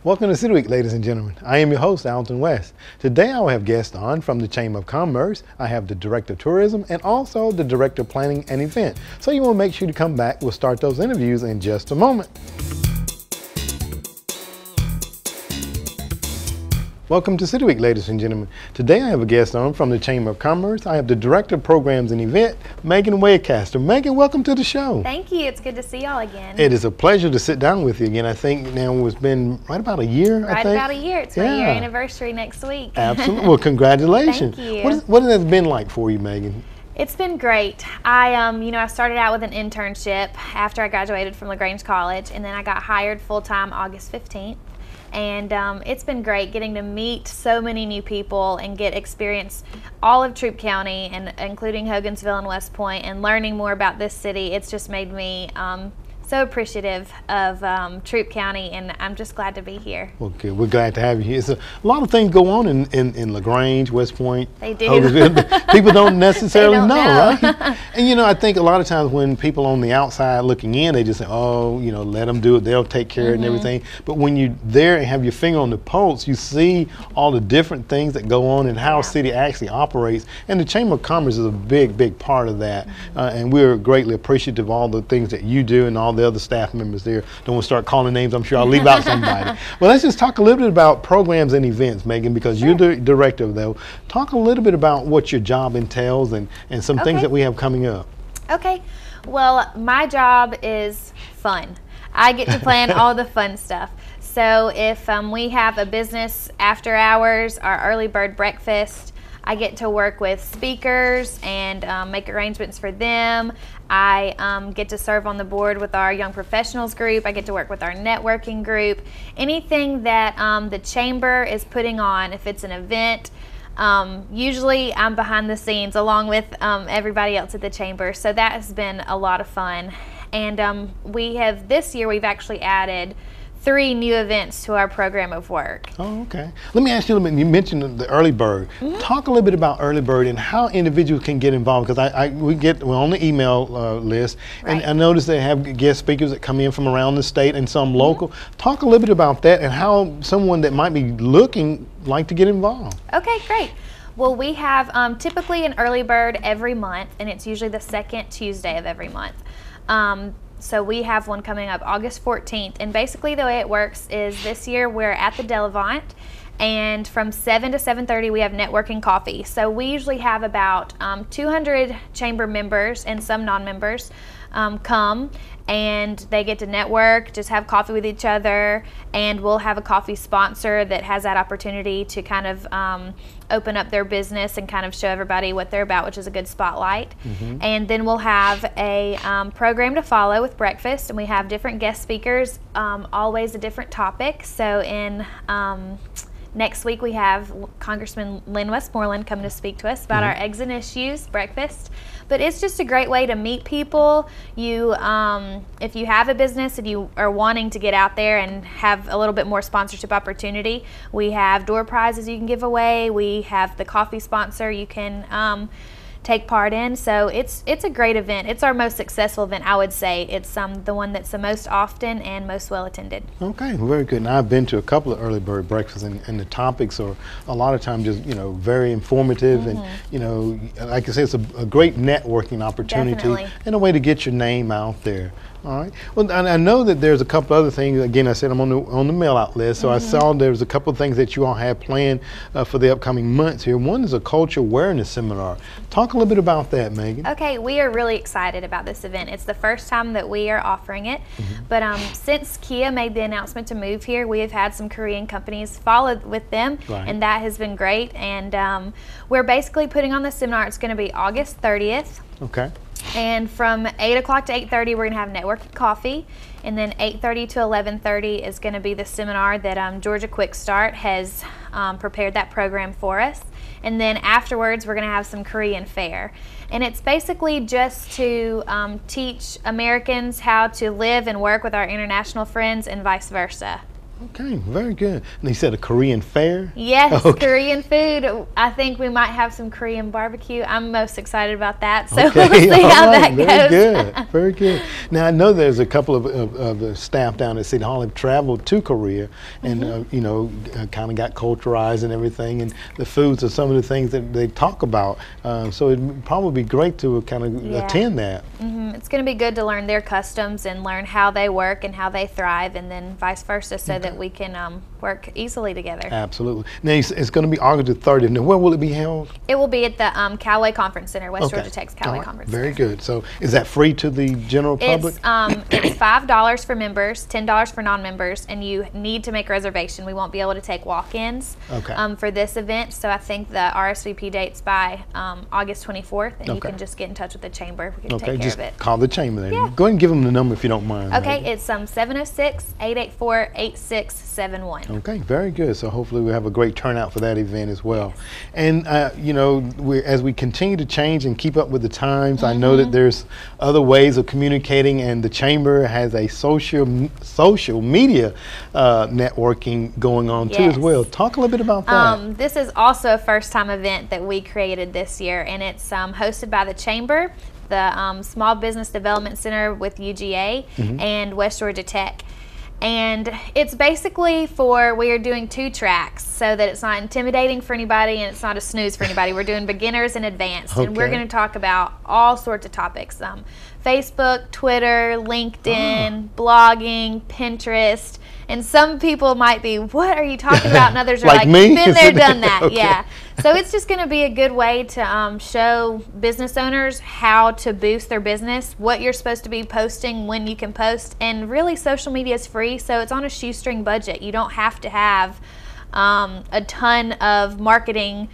Welcome to City Week, ladies and gentlemen. I am your host, Alton West. Today I will have guests on from the Chamber of Commerce. I have the Director of Tourism and also the Director of Planning and Event. So you want to make sure to come back. We'll start those interviews in just a moment. Welcome to City Week, ladies and gentlemen. Today I have a guest on from the Chamber of Commerce. I have the Director of Programs and Event, Megan Wadecaster. Megan, welcome to the show. Thank you. It's good to see y'all again. It is a pleasure to sit down with you again. I think now it's been right about a year, Right about a year. It's my year anniversary next week. Absolutely. Well, congratulations. Thank you. What has that been like for you, Megan? It's been great. I started out with an internship after I graduated from LaGrange College, and then I got hired full-time August 15th. And it's been great getting to meet so many new people and get experience all of Troup County, and including Hogansville and West Point, and learning more about this city. It's just made me so appreciative of Troup County, and I'm just glad to be here. Okay, we're glad to have you here. So a lot of things go on in LaGrange, West Point. They do. People don't necessarily know, right? And I think a lot of times when people on the outside looking in, they just say, oh, let them do it, they'll take care of it and everything. But when you're there and have your finger on the pulse, you see all the different things that go on and how city actually operates. And the Chamber of Commerce is a big, big part of that. And we're greatly appreciative of all the things that you do and all the other staff members there. Don't want to start calling names. I'm sure I'll leave out somebody. Well, let's just talk a little bit about programs and events, Megan, because you're the director of those. Talk a little bit about what your job entails and some things that we have coming up. Okay. Well, my job is fun. I get to plan all the fun stuff. So if we have a business after hours, our early bird breakfast, I get to work with speakers and make arrangements for them. I get to serve on the board with our young professionals group. I get to work with our networking group. Anything that the chamber is putting on, if it's an event, usually I'm behind the scenes along with everybody else at the chamber. So that has been a lot of fun. And this year we've actually added 3 new events to our program of work. Oh, okay. Let me ask you a little bit. You mentioned the early bird. Talk a little bit about early bird and how individuals can get involved, because we're on the email list, and I noticed they have guest speakers that come in from around the state and some local. Talk a little bit about that and how someone that might be looking like to get involved. Okay, great. Well, we have typically an early bird every month, and it's usually the second Tuesday of every month. So we have one coming up August 14th, and basically the way it works is this year we're at the Delavant, and from 7 to 7:30 we have networking coffee. So we usually have about 200 chamber members and some non-members come, and they get to network, just have coffee with each other, and we'll have a coffee sponsor that has that opportunity to kind of open up their business and kind of show everybody what they're about, which is a good spotlight. And then we'll have a program to follow with breakfast, and we have different guest speakers, always a different topic. So in next week we have Congressman Lynn Westmoreland coming to speak to us about our exit issues breakfast. But it's just a great way to meet people. If you have a business and you are wanting to get out there and have a little bit more sponsorship opportunity, we have door prizes you can give away. We have the coffee sponsor you can take part in. So it's a great event. It's our most successful event, I would say. It's the one that's the most often and most well attended. Okay, very good. Now I've been to a couple of early bird breakfasts, and the topics are a lot of times just very informative, and like I said, it's a great networking opportunity and a way to get your name out there. All right. Well, I know that there's a couple other things. Again, I said I'm on the mail out list, so I saw there's a couple of things that you all have planned for the upcoming months here. One is a culture awareness seminar. Talk a little bit about that, Megan. Okay, we are really excited about this event. It's the first time that we are offering it, but since Kia made the announcement to move here, we have had some Korean companies follow with them, and that has been great. And we're basically putting on the seminar. It's going to be August 30th. Okay. And from 8 o'clock to 8:30, we're going to have networking coffee. And then 8:30 to 11:30 is going to be the seminar that Georgia Quick Start has prepared that program for us. And then afterwards, we're going to have some Korean fare. And it's basically just to teach Americans how to live and work with our international friends and vice versa. Okay, very good. And you said a Korean fair? Yes, Okay. Korean food. I think we might have some Korean barbecue. I'm most excited about that. So Okay, we'll see how all that right, goes. very good, very good. Now I know there's a couple of the staff down at City Hall have traveled to Korea and you know, kind of got culturized and everything, and the foods are some of the things that they talk about. So it'd probably be great to kind of attend that. It's going to be good to learn their customs and learn how they work and how they thrive, and then vice versa, so that we can work easily together. Absolutely. Now it's going to be August the 30th. Now where will it be held? It will be at the Callaway Conference Center, West Georgia Tech's Callaway Conference Very Center. good. So is that free to the general public? It's $5 for members, $10 for non-members, and you need to make a reservation. We won't be able to take walk-ins for this event, so I think the RSVP date's by August 24th, and you can just get in touch with the chamber. We can take care of it. Call the chamber then. Yeah. Go ahead and give them the number if you don't mind. Okay, it's 706-884-8671. Okay, very good. So hopefully we'll have a great turnout for that event as well. And you know, as we continue to change and keep up with the times, I know that there's other ways of communicating, and the chamber has a social media networking going on too as well. Talk a little bit about that. This is also a first-time event that we created this year, and it's hosted by the chamber, the Small Business Development Center with UGA, and West Georgia Tech. And it's basically we are doing 2 tracks so that it's not intimidating for anybody and it's not a snooze for anybody. We're doing beginners and advanced, and we're going to talk about all sorts of topics. Facebook, Twitter, LinkedIn, blogging, Pinterest. And some people might be, what are you talking about? And others are like, me? Been there, done that. Yeah. So it's just going to be a good way to show business owners how to boost their business, what you're supposed to be posting, when you can post. And really, social media is free, so it's on a shoestring budget. You don't have to have a ton of marketing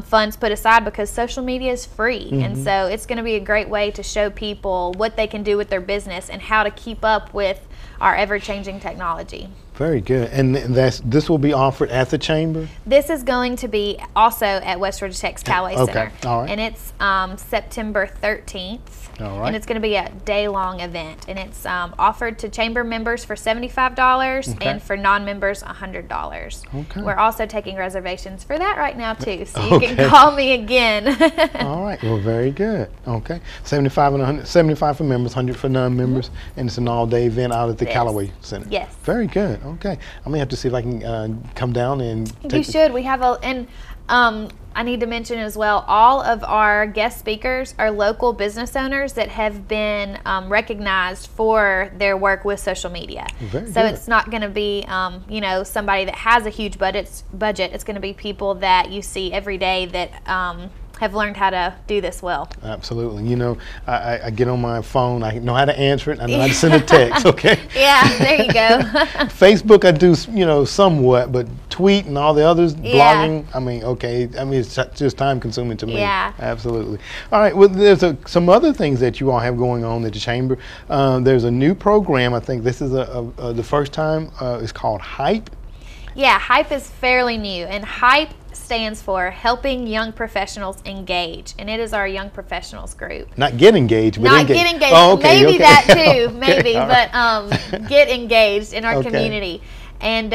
funds put aside, because social media is free. And so it's going to be a great way to show people what they can do with their business and how to keep up with our ever-changing technology. Very good. And this will be offered at the chamber? This is going to be also at West Georgia Tech's Callaway Center. All right. And it's September 13th. All right. And it's going to be a day-long event. And it's offered to chamber members for $75 and for non-members $100. Okay. We're also taking reservations for that right now too, so you can call me again. All right. Well, very good. Okay. 75 and 100, 75 for members, 100 for non-members, and it's an all-day event out at the Callaway Center. Yes. Very good. Okay. I'm gonna have to see if I can come down and You should. We have I need to mention as well, all of our guest speakers are local business owners that have been recognized for their work with social media. So it's not going to be, you know, somebody that has a huge budget. It's going to be people that you see every day that have learned how to do this well. Absolutely. You know, I get on my phone, I know how to answer it, I know how to send a text, okay? Yeah, there you go. Facebook I do, you know, somewhat, but tweet and all the others, blogging, I mean, it's just time consuming to me. Yeah. Absolutely. All right, well, there's some other things that you all have going on at the chamber. There's a new program, I think this is the first time, it's called HYPE. Yeah, HYPE is fairly new, and HYPE stands for Helping Young Professionals Engage, and it is our young professionals group. Not get engaged, but not get engaged. Oh, okay, maybe that too, maybe, right. But get engaged in our community. And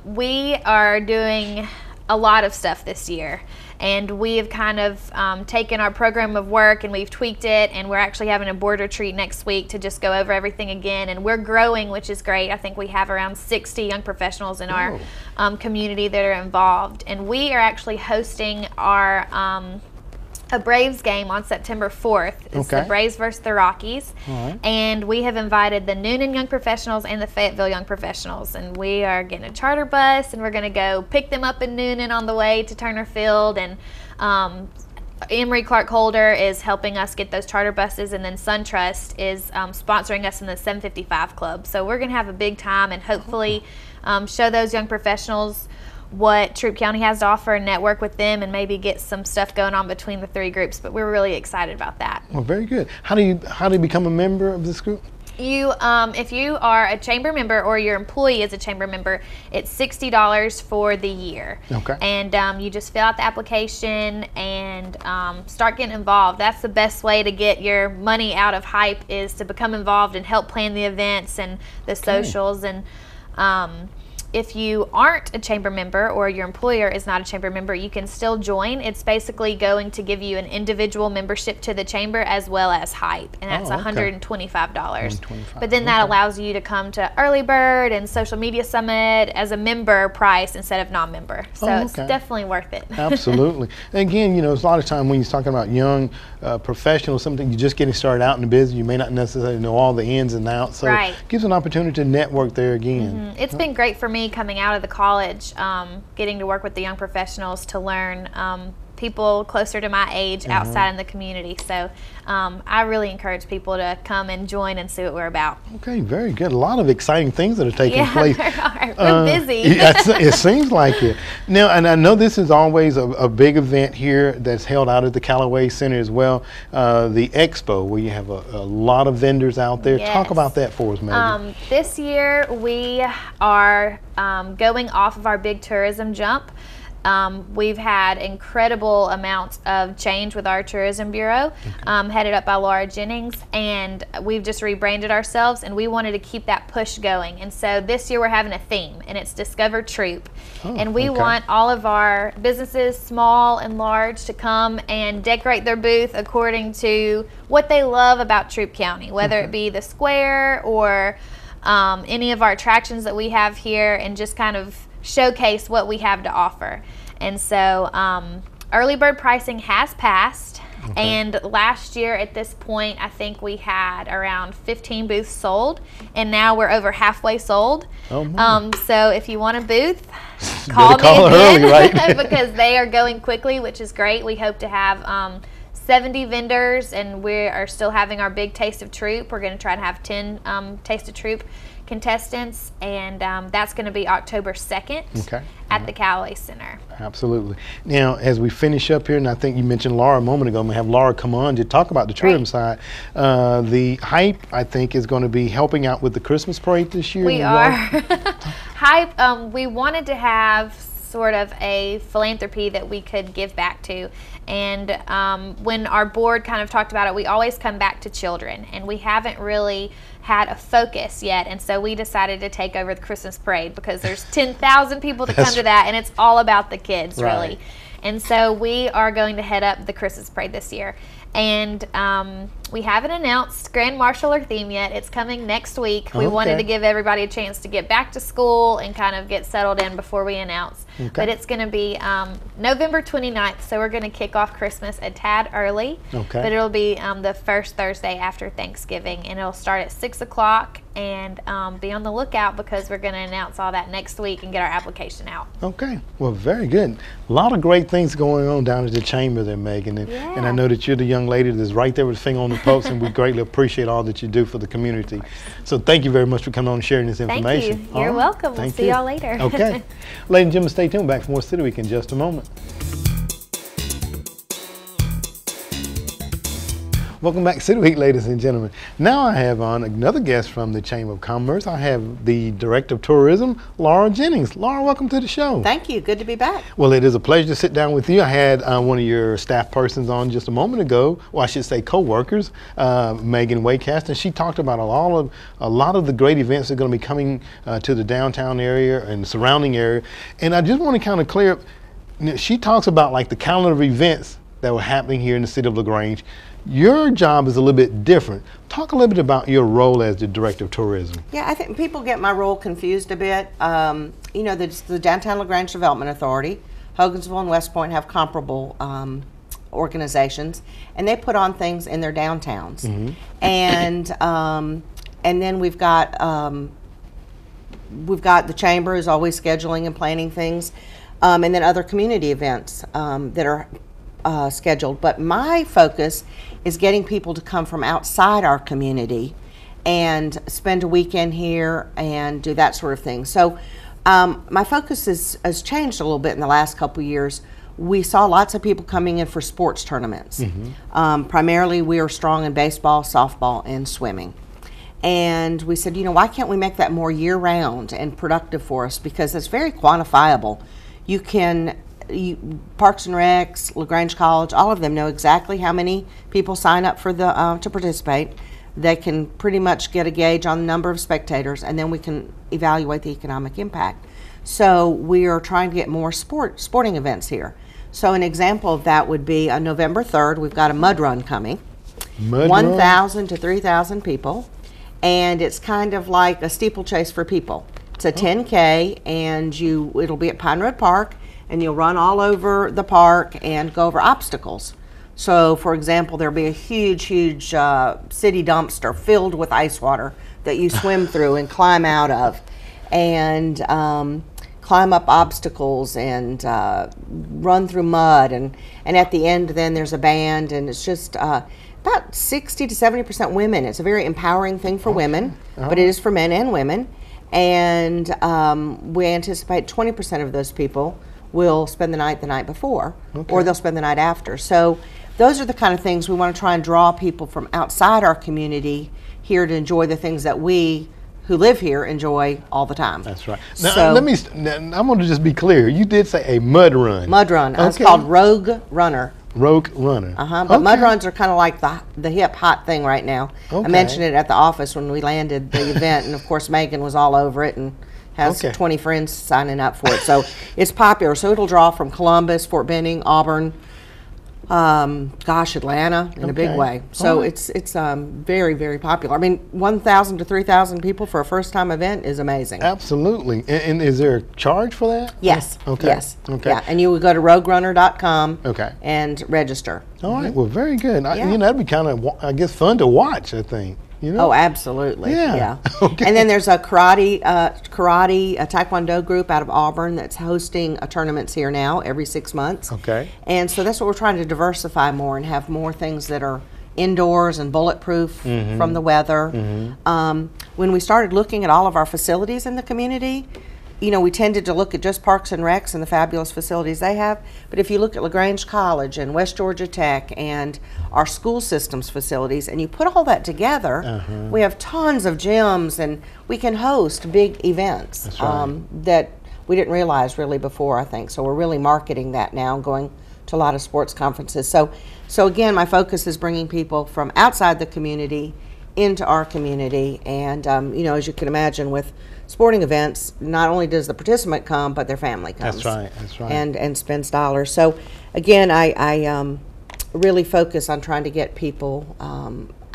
we are doing a lot of stuff this year. And we have kind of taken our program of work and we've tweaked it, and we're actually having a board retreat next week to just go over everything again. And we're growing, which is great. I think we have around 60 young professionals in our community that are involved. And we are actually hosting our a Braves game on September 4th. It's the Braves versus the Rockies. And we have invited the Noonan Young Professionals and the Fayetteville Young Professionals. And we are getting a charter bus, and we're going to go pick them up in Noonan on the way to Turner Field. And Emery Clark Holder is helping us get those charter buses, and then SunTrust is sponsoring us in the 755 Club. So we're going to have a big time, and hopefully show those young professionals what Troup County has to offer and network with them, and maybe get some stuff going on between the 3 groups. But we're really excited about that. Well, very good. How do you become a member of this group? You, if you are a chamber member or your employee is a chamber member, it's $60 for the year. Okay. And you just fill out the application and start getting involved. That's the best way to get your money out of HYPE, is to become involved and help plan the events and the socials. And if you aren't a chamber member or your employer is not a chamber member, you can still join. It's basically going to give you an individual membership to the chamber as well as hype, and that's $125. But then that allows you to come to Early Bird and Social Media Summit as a member price instead of non-member. So it's definitely worth it. Absolutely. And again, you know, it's a lot of time when you're talking about young professionals, something you're just getting started out in the business, you may not necessarily know all the ins and outs. So it gives an opportunity to network there again. It's been great for me coming out of the college, getting to work with the young professionals to learn people closer to my age outside in the community. So I really encourage people to come and join and see what we're about. Okay, very good. A lot of exciting things that are taking place. There are. We're busy. It seems like it. Now, and I know this is always a big event here that's held out at the Callaway Center as well, the Expo, where you have a lot of vendors out there. Talk about that for us, Megan. This year we are going off of our big tourism jump. We've had incredible amounts of change with our tourism bureau, headed up by Laura Jennings, and we've just rebranded ourselves, and we wanted to keep that push going. And so this year we're having a theme, and it's Discover Troop. And we want all of our businesses, small and large, to come and decorate their booth according to what they love about Troop County, whether it be the square or any of our attractions that we have here, and just kind of showcase what we have to offer. And so early bird pricing has passed, and last year at this point I think we had around 15 booths sold, and now we're over halfway sold. So if you want a booth, call me again, early, because they are going quickly, which is great. We hope to have 70 vendors, and we are still having our big Taste of Troop. We're going to try to have 10 Taste of Troop contestants, and that's going to be October 2nd at the Callaway Center. Absolutely. Now, as we finish up here, and I think you mentioned Laura a moment ago, I'm going to have Laura come on to talk about the tourism side. The Hype, I think, is going to be helping out with the Christmas parade this year. We are. Hype, we wanted to have sort of a philanthropy that we could give back to. And when our board kind of talked about it, we always come back to children, and we haven't really had a focus yet, and so we decided to take over the Christmas parade, because there's 10,000 people that come to that, and it's all about the kids, really. And so we are going to head up the Christmas parade this year. And we haven't announced Grand Marshal or theme yet. It's coming next week. We wanted to give everybody a chance to get back to school and kind of get settled in before we announce. But it's going to be November 29th, so we're going to kick off Christmas a tad early. But it'll be the first Thursday after Thanksgiving, and it'll start at 6 o'clock. And be on the lookout, because we're going to announce all that next week and get our application out. Okay, well, very good. A lot of great things going on down at the chamber there, Megan. And I know that you're the young lady that's right there with the finger on the pulse, and we greatly appreciate all that you do for the community. So thank you very much for coming on and sharing this information. Thank you. You're welcome. We'll see y'all later. Okay. Ladies and gentlemen, stay tuned. Back for more City Week in just a moment. Welcome back to City Week, ladies and gentlemen. Now I have on another guest from the Chamber of Commerce. I have the Director of Tourism, Laura Jennings. Laura, welcome to the show. Thank you. Good to be back. Well, it is a pleasure to sit down with you. I had one of your staff persons on just a moment ago, well, I should say co-workers, Megan Waycast, and she talked about a lot of the great events that are going to be coming to the downtown area and the surrounding area. And I just want to kind of clear up, she talks about like the calendar of events that were happening here in the City of LaGrange. Your job is a little bit different. Talk a little bit about your role as the Director of Tourism. Yeah, I think people get my role confused a bit. You know, the Downtown LaGrange Development Authority, Hogansville and West Point have comparable organizations, and they put on things in their downtowns. And then we've got the Chamber is always scheduling and planning things, and then other community events that are scheduled. But my focus is getting people to come from outside our community and spend a weekend here and do that sort of thing. So my focus has changed a little bit in the last couple years. We saw lots of people coming in for sports tournaments. Primarily we are strong in baseball, softball, and swimming. And we said, you know, why can't we make that more year-round and productive for us? Because it's very quantifiable. You can Parks and Recs, LaGrange College, all of them know exactly how many people sign up for the to participate. They can pretty much get a gauge on the number of spectators, and then we can evaluate the economic impact. So we are trying to get more sporting events here. So an example of that would be on November 3rd, we've got a mud run coming. 1,000 to 3,000 people. And it's kind of like a steeplechase for people. It's a 10K, and it'll be at Pine Road Park, and you'll run all over the park and go over obstacles. So, for example, there'll be a huge city dumpster filled with ice water that you swim through and climb out of, and climb up obstacles and run through mud. And at the end, then there's a band, and it's just about 60 to 70% women. It's a very empowering thing for women, but it is for men and women. And we anticipate 20% of those people will spend the night before, or they'll spend the night after. So those are the kind of things we want to try and draw people from outside our community here to enjoy the things that we who live here enjoy all the time. That's right. Now, I'm going to just be clear. You did say a mud run. Mud run. It's called Rogue Runner. Rogue Runner. But mud runs are kind of like the hip hot thing right now. I mentioned it at the office when we landed the event, and of course Megan was all over it and has 20 friends signing up for it. So it's popular. So it'll draw from Columbus, Fort Benning, Auburn, Atlanta in a big way. So it's very, very popular. I mean, 1,000 to 3,000 people for a first-time event is amazing. Absolutely. And is there a charge for that? Yes. Okay. Yes. Okay. Yeah, and you would go to roguerunner.com and register. All right. Well, very good. That'd be kind of, I guess, fun to watch, I think. You know? Oh, absolutely. Yeah. Okay. And then there's a karate, a taekwondo group out of Auburn that's hosting tournaments here now every 6 months. Okay. And so that's what we're trying to diversify more and have more things that are indoors and bulletproof from the weather. When we started looking at all of our facilities in the community, we tended to look at just Parks and Recs and the fabulous facilities they have. But if you look at LaGrange College and West Georgia Tech and our school systems facilities, and you put all that together, we have tons of gyms, and we can host big events that we didn't realize really before, I think. So we're really marketing that now and going to a lot of sports conferences. So again, my focus is bringing people from outside the community into our community. And, as you can imagine, with sporting events, not only does the participant come, but their family comes. That's right. And spends dollars. So again, I really focus on trying to get people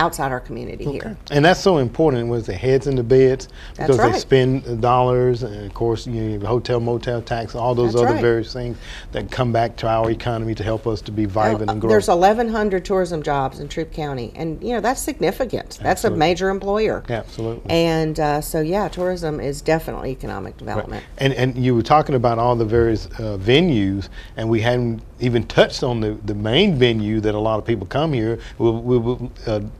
outside our community here. And that's so important, was the heads in the beds, because That's right. they spend dollars, and of course you have hotel, motel tax, all those That's other right. various things that come back to our economy to help us to be vibrant and grow. There's 1,100 tourism jobs in Troup County, and that's significant. That's a major employer. Absolutely. And tourism is definitely economic development. Right. And you were talking about all the various venues, and we hadn't even touched on the main venue that a lot of people come here. We were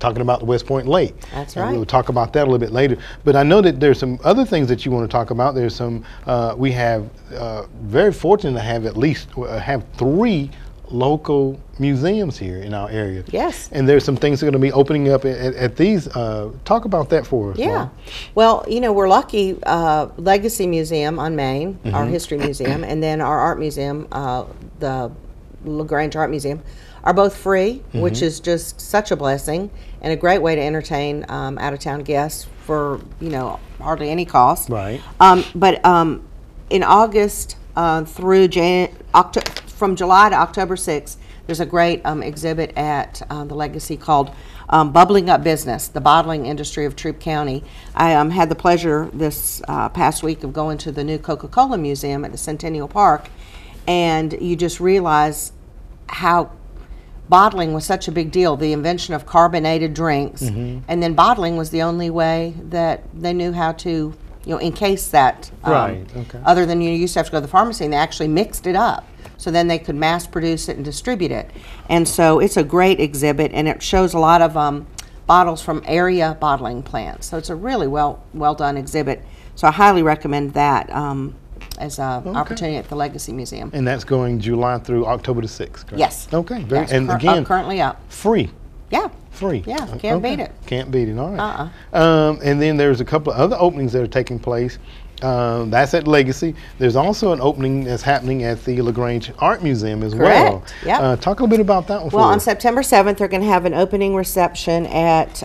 talking about the West Point Lake. That's and right. We'll talk about that a little bit later. But I know that there's some other things that you want to talk about. There's some, we have very fortunate to have at least have 3 local museums here in our area. Yes. And there's some things that are going to be opening up at these. Talk about that for us. Yeah. Well, we're lucky. Legacy Museum on Main, our history museum, and then our art museum, the LaGrange Art Museum, are both free, which is just such a blessing and a great way to entertain out-of-town guests for hardly any cost. Right. But in August through from July to October 6th, there's a great exhibit at the Legacy called Bubbling Up Business, the bottling industry of Troup County. I had the pleasure this past week of going to the new Coca-Cola Museum at the Centennial Park, and you just realize how bottling was such a big deal, the invention of carbonated drinks, and then bottling was the only way that they knew how to encase that. Right, okay. Other than you used to have to go to the pharmacy, and they actually mixed it up. So then they could mass produce it and distribute it. And so it's a great exhibit, and it shows a lot of bottles from area bottling plants. So it's a really well done exhibit. So I highly recommend that as an opportunity at the Legacy Museum. And that's going July through October the 6th, correct? Yes. Okay. Yes, And again, currently up. free. Yeah. Free. Yeah, can't beat it. Can't beat it, all right. And then there's a couple of other openings that are taking place. That's at Legacy. There's also an opening that's happening at the LaGrange Art Museum as well. Yep. Talk a little bit about that one for Well, on us. September 7th, they're going to have an opening reception at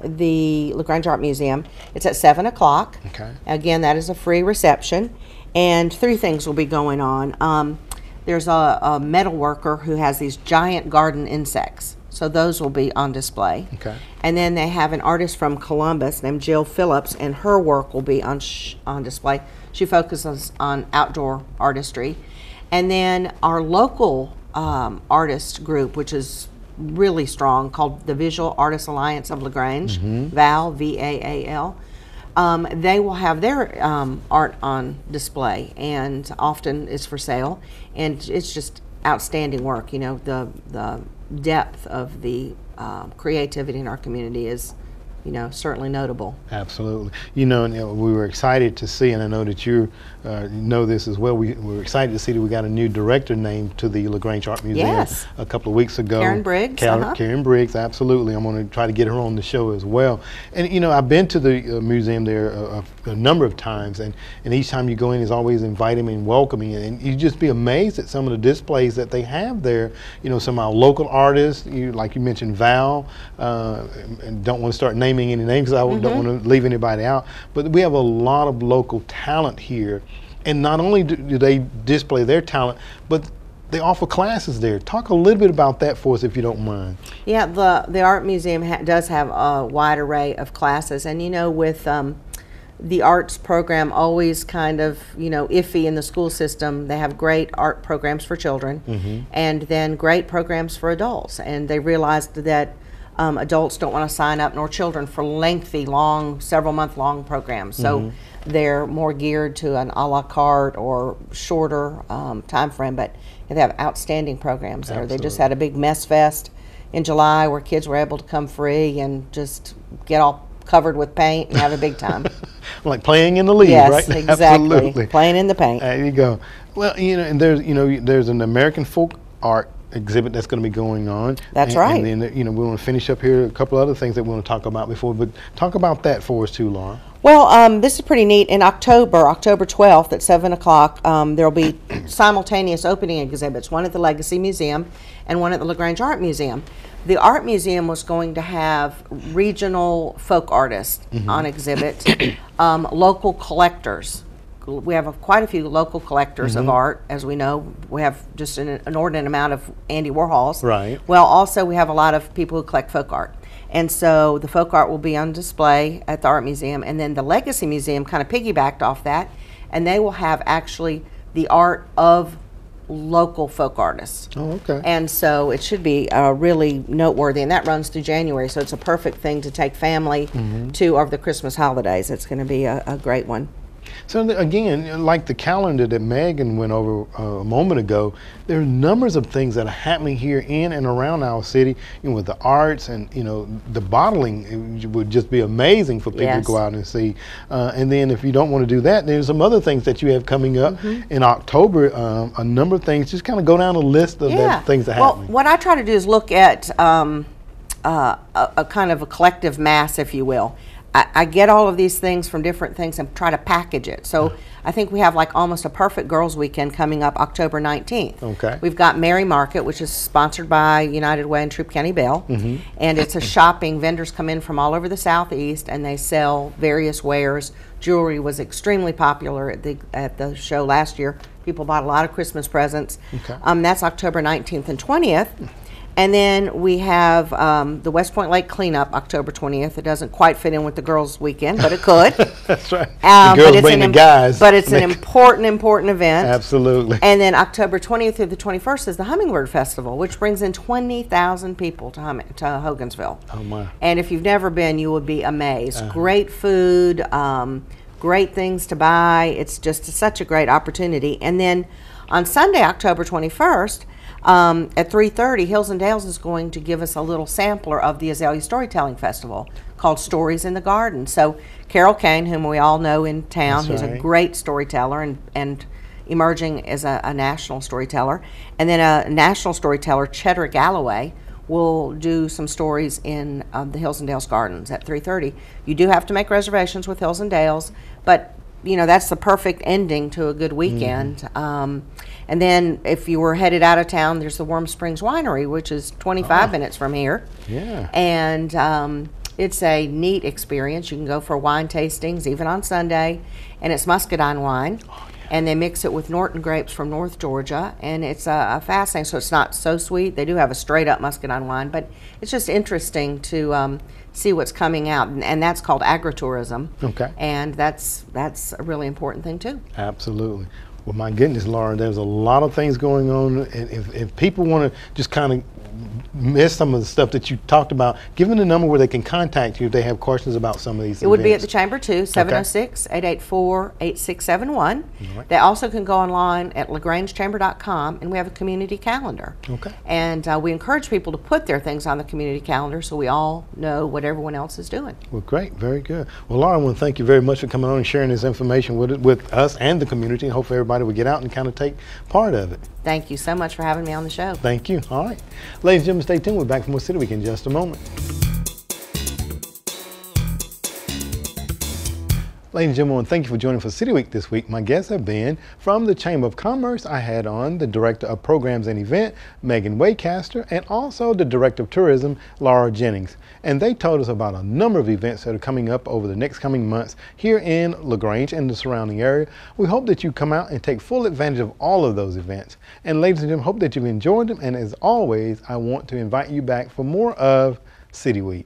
the LaGrange Art Museum. It's at 7 o'clock. Okay. Again, that is a free reception. And 3 things will be going on. There's a metal worker who has these giant garden insects. So those will be on display. Okay. And then they have an artist from Columbus named Jill Phillips, and her work will be on display. She focuses on outdoor artistry. And then our local artist group, which is really strong, called the Visual Artists Alliance of LaGrange, VAL, V-A-A-L. They will have their art on display, and often it's for sale. And it's just outstanding work. You know, the depth of the creativity in our community is, you know, certainly notable. Absolutely. You know, and we were excited to see, and I know that you know this as well, we were excited to see that we got a new director named to the LaGrange Art Museum a couple of weeks ago. Karen Briggs. Karen Briggs, absolutely. I'm going to try to get her on the show as well. And, you know, I've been to the museum there a number of times, and each time you go in is always inviting and welcoming, and you just be amazed at some of the displays that they have there. You know, some of our local artists, like you mentioned Val, and don't want to start naming any names, I don't want to leave anybody out, but we have a lot of local talent here, and not only do they display their talent, but they offer classes there. Talk a little bit about that for us, if you don't mind. Yeah, the art museum does have a wide array of classes, and you know, with the arts program always kind of, you know, iffy in the school system, they have great art programs for children, and then great programs for adults, and they realized that adults don't want to sign up, nor children, for lengthy, long, several-month-long programs. So they're more geared to an a la carte or shorter time frame, but they have outstanding programs there. Absolutely. They just had a big mess fest in July where kids were able to come free and just get all covered with paint and have a big time. Like playing in the leaves, right? Yes, exactly. Absolutely. Playing in the paint. There you go. Well, you know, and there's an American folk art exhibit that's going to be going on. That's right. And then, you know, we want to finish up here a couple other things that we want to talk about before, but talk about that for us too, Laura. Well, this is pretty neat. In October 12th at 7 o'clock, there will be simultaneous opening exhibits, one at the Legacy Museum and one at the LaGrange Art Museum. The Art Museum was going to have regional folk artists on exhibit, local collectors. We have quite a few local collectors of art, as we know. We have just an inordinate amount of Andy Warhols. Right. Well, also we have a lot of people who collect folk art. And so the folk art will be on display at the Art Museum, and then the Legacy Museum kind of piggybacked off that, and they will have actually the art of local folk artists. Oh, okay. And so it should be really noteworthy, and that runs through January, so it's a perfect thing to take family to over the Christmas holidays. It's going to be a great one. So again, like the calendar that Megan went over a moment ago, there are numbers of things that are happening here in and around our city, you know, with the arts and, you know, the bottling. It would just be amazing for people to go out and see. And then if you don't want to do that, there's some other things that you have coming up in October, a number of things. Just kind of go down a list of the things that are happening. Well, what I try to do is look at a kind of a collective mass, if you will. I get all of these things from different things and try to package it. So I think we have like almost a perfect girls weekend coming up October 19th. Okay. We've got Mary Market, which is sponsored by United Way and Troup County Bell. And it's a shopping. Vendors come in from all over the southeast and they sell various wares. Jewelry was extremely popular at the show last year. People bought a lot of Christmas presents. Okay. That's October 19th and 20th. And then we have the West Point Lake Cleanup, October 20th. It doesn't quite fit in with the girls' weekend, but it could. That's right. The girls bring the guys. But it's an important event. Absolutely. And then October 20th through the 21st is the Hummingbird Festival, which brings in 20,000 people to Hogansville. Oh, my. And if you've never been, you would be amazed. Great food, great things to buy. It's just such a great opportunity. And then on Sunday, October 21st, at 3:30, Hills and Dales is going to give us a little sampler of the Azalea Storytelling Festival called Stories in the Garden. So Carol Kane, whom we all know in town, who's a great storyteller and emerging as a national storyteller, and then a national storyteller, Cheddar Galloway, will do some stories in the Hills and Dales Gardens at 3:30. You do have to make reservations with Hills and Dales, but you know, that's the perfect ending to a good weekend. And then if you were headed out of town, there's the Warm Springs Winery, which is 25 minutes from here. Yeah. And It's a neat experience. You can go for wine tastings even on Sunday, and it's muscadine wine. Oh, yeah. And they mix it with Norton grapes from North Georgia, and it's a fascinating. So it's not so sweet. They do have a straight up muscadine wine, but it's just interesting to see what's coming out, and that's called agritourism. Okay. And that's a really important thing too. Absolutely. Well, my goodness, Laura, there's a lot of things going on. And if people want to just kind of miss some of the stuff that you talked about, give them the number where they can contact you if they have questions about some of these events. It would be at the Chamber too, 706-884-8671. Right. They also can go online at lagrangechamber.com, and we have a community calendar. Okay. And we encourage people to put their things on the community calendar so we all know what everyone else is doing. Well, great. Very good. Well, Laura, I want to thank you very much for coming on and sharing this information with us and the community. Hopefully everybody will get out and kind of take part of it. Thank you so much for having me on the show. Thank you. All right. Ladies and gentlemen, stay tuned. We're back from City Week in just a moment. Ladies and gentlemen, thank you for joining for City Week this week. My guests have been from the Chamber of Commerce. I had on the Director of Programs and Event, Megan Waycaster, and also the Director of Tourism, Laura Jennings. And they told us about a number of events that are coming up over the next coming months here in LaGrange and the surrounding area. We hope that you come out and take full advantage of all of those events. And ladies and gentlemen, hope that you've enjoyed them. And as always, I want to invite you back for more of City Week.